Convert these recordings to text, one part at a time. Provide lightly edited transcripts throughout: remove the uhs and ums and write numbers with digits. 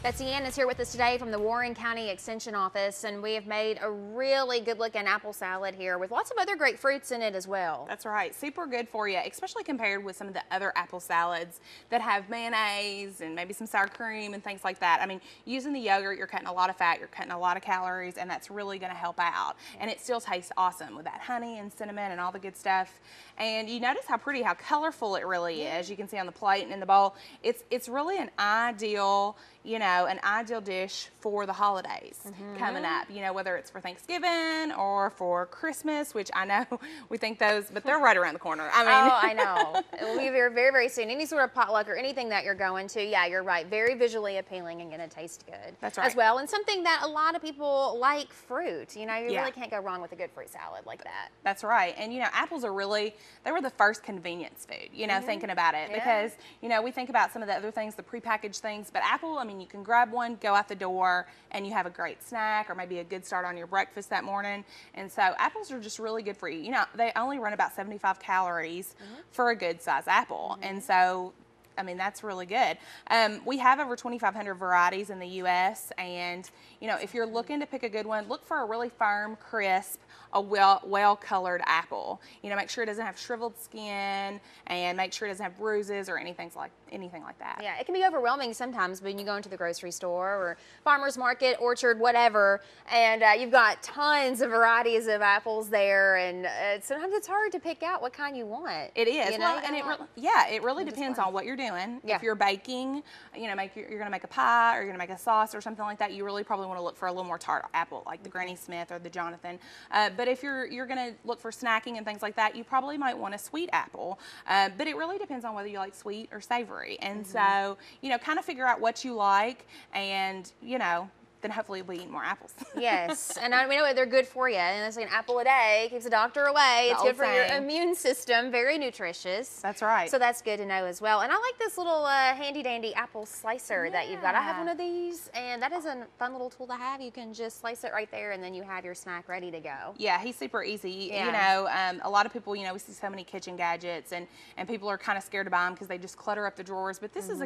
Betsy Ann is here with us today from the Warren County Extension Office, and we have made a really good-looking apple salad here with lots of other great fruits in it as well. That's right. Super good for you, especially compared with some of the other apple salads that have mayonnaise and maybe some sour cream and things like that. I mean, using the yogurt, you're cutting a lot of fat, you're cutting a lot of calories, and that's really going to help out. And it still tastes awesome with that honey and cinnamon and all the good stuff. And you notice how pretty, how colorful it really is. You can see on the plate and in the bowl. It's really an ideal, an ideal dish for the holidays coming up, whether it's for Thanksgiving or for Christmas, which I know we think those, but they're right around the corner. I mean, oh, I know. It will be here very, very soon. Any sort of potluck or anything that you're going to, yeah, you're right. Very visually appealing and going to taste good. That's right. As well, and something that a lot of people like fruit. You Yeah. really can't go wrong with a good fruit salad like that. That's right. And, apples are really, they were the first convenience food, thinking about it. Because, we think about some of the other things, the prepackaged things, but apple, I mean, you can grab one, go out the door, and you have a great snack or maybe a good start on your breakfast that morning. And so apples are just really good for you. They only run about 75 calories for a good size apple. And so, I mean, that's really good. We have over 2,500 varieties in the U.S. And, if you're looking to pick a good one, look for a really firm, crisp, a well-colored apple. Make sure it doesn't have shriveled skin and make sure it doesn't have bruises or anything like that. Yeah, it can be overwhelming sometimes when you go into the grocery store or farmer's market, orchard, whatever, and you've got tons of varieties of apples there, and sometimes it's hard to pick out what kind you want. It is. Well, and it really depends on what you're doing. Yeah. If you're baking, you're going to make a pie or you're going to make a sauce or something like that, you really probably want to look for a little more tart apple, like the Granny Smith or the Jonathan. But if you're going to look for snacking and things like that, you probably might want a sweet apple. But it really depends on whether you like sweet or savory. And so, kind of figure out what you like and, then hopefully we'll be eating more apples. Yes, and we know they're good for you. And it's like an apple a day keeps the doctor away. It's good for your immune system. Very nutritious. That's right. So that's good to know as well. And I like this little handy-dandy apple slicer that you've got. I have one of these, and that is a fun little tool to have. You can just slice it right there, and then you have your snack ready to go. Yeah, he's super easy. Yeah. A lot of people, we see so many kitchen gadgets, and people are kind of scared to buy them because they just clutter up the drawers. But this is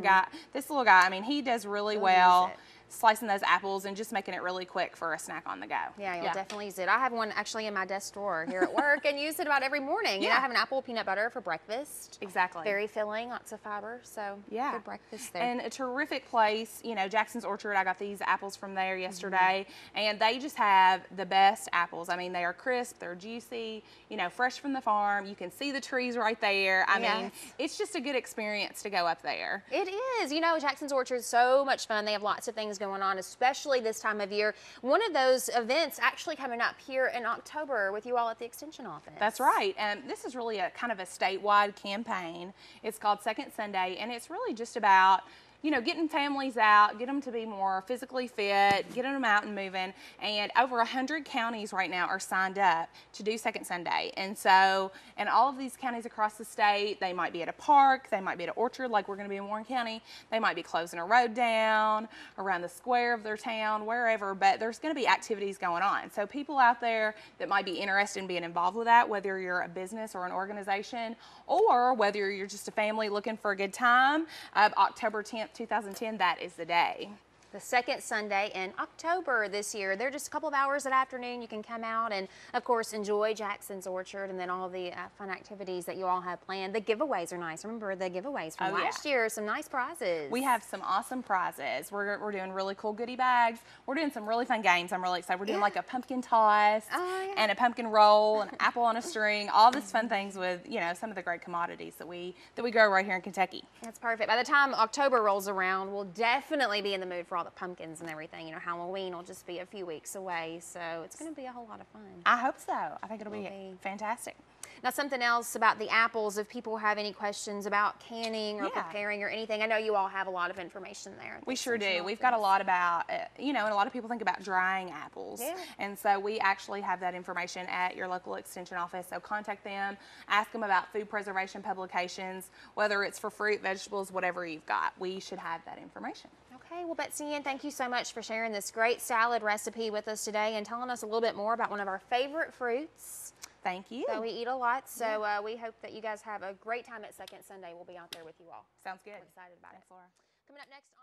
this little guy, I mean, he does really well slicing those apples and just making it really quick for a snack on the go. Yeah, you'll definitely use it. I have one actually in my desk drawer here at work and use it about every morning. I have an apple peanut butter for breakfast. Exactly. Very filling, lots of fiber, so good breakfast there. And a terrific place, Jackson's Orchard, I got these apples from there yesterday, and they just have the best apples. I mean, they are crisp, they're juicy, fresh from the farm. You can see the trees right there. I mean, it's just a good experience to go up there. It is. Jackson's Orchard is so much fun. They have lots of things going on, especially this time of year. One of those events actually coming up here in October with you all at the Extension Office. That's right. And this is really a kind of a statewide campaign. It's called Second Sunday, and it's really just about getting families out, get them to be more physically fit, getting them out and moving. And over 100 counties right now are signed up to do Second Sunday. And so, in all of these counties across the state, they might be at a park, they might be at an orchard like we're going to be in Warren County, they might be closing a road down, around the square of their town, wherever, but there's going to be activities going on. So people out there that might be interested in being involved with that, whether you're a business or an organization, or whether you're just a family looking for a good time, October 10th, 2010, that is the day. The second Sunday in October this year. They're just a couple of hours that afternoon. You can come out and, of course, enjoy Jackson's Orchard and then all the fun activities that you all have planned. The giveaways are nice. Remember the giveaways from last year? Some nice prizes. We have some awesome prizes. We're doing really cool goodie bags. We're doing some really fun games. I'm really excited. We're doing like a pumpkin toss and a pumpkin roll, an apple on a string, all these fun things with, some of the great commodities that we grow right here in Kentucky. That's perfect. By the time October rolls around, we'll definitely be in the mood for all the pumpkins and everything. Halloween will just be a few weeks away, so it's going to be a whole lot of fun. I hope so. I think it'll be fantastic. Now, something else about the apples, if people have any questions about canning or preparing or anything, I know you all have a lot of information there. We sure do. We've got a lot about, and a lot of people think about drying apples. Yeah. And so we actually have that information at your local extension office. So contact them, ask them about food preservation publications, whether it's for fruit, vegetables, whatever you've got. We should have that information. Okay, well, Betsy Ann, thank you so much for sharing this great salad recipe with us today and telling us a little bit more about one of our favorite fruits. Thank you. So we eat a lot, so we hope that you guys have a great time at Second Sunday. We'll be out there with you all. Sounds good. We're excited about it. Thanks, Laura. Coming up next.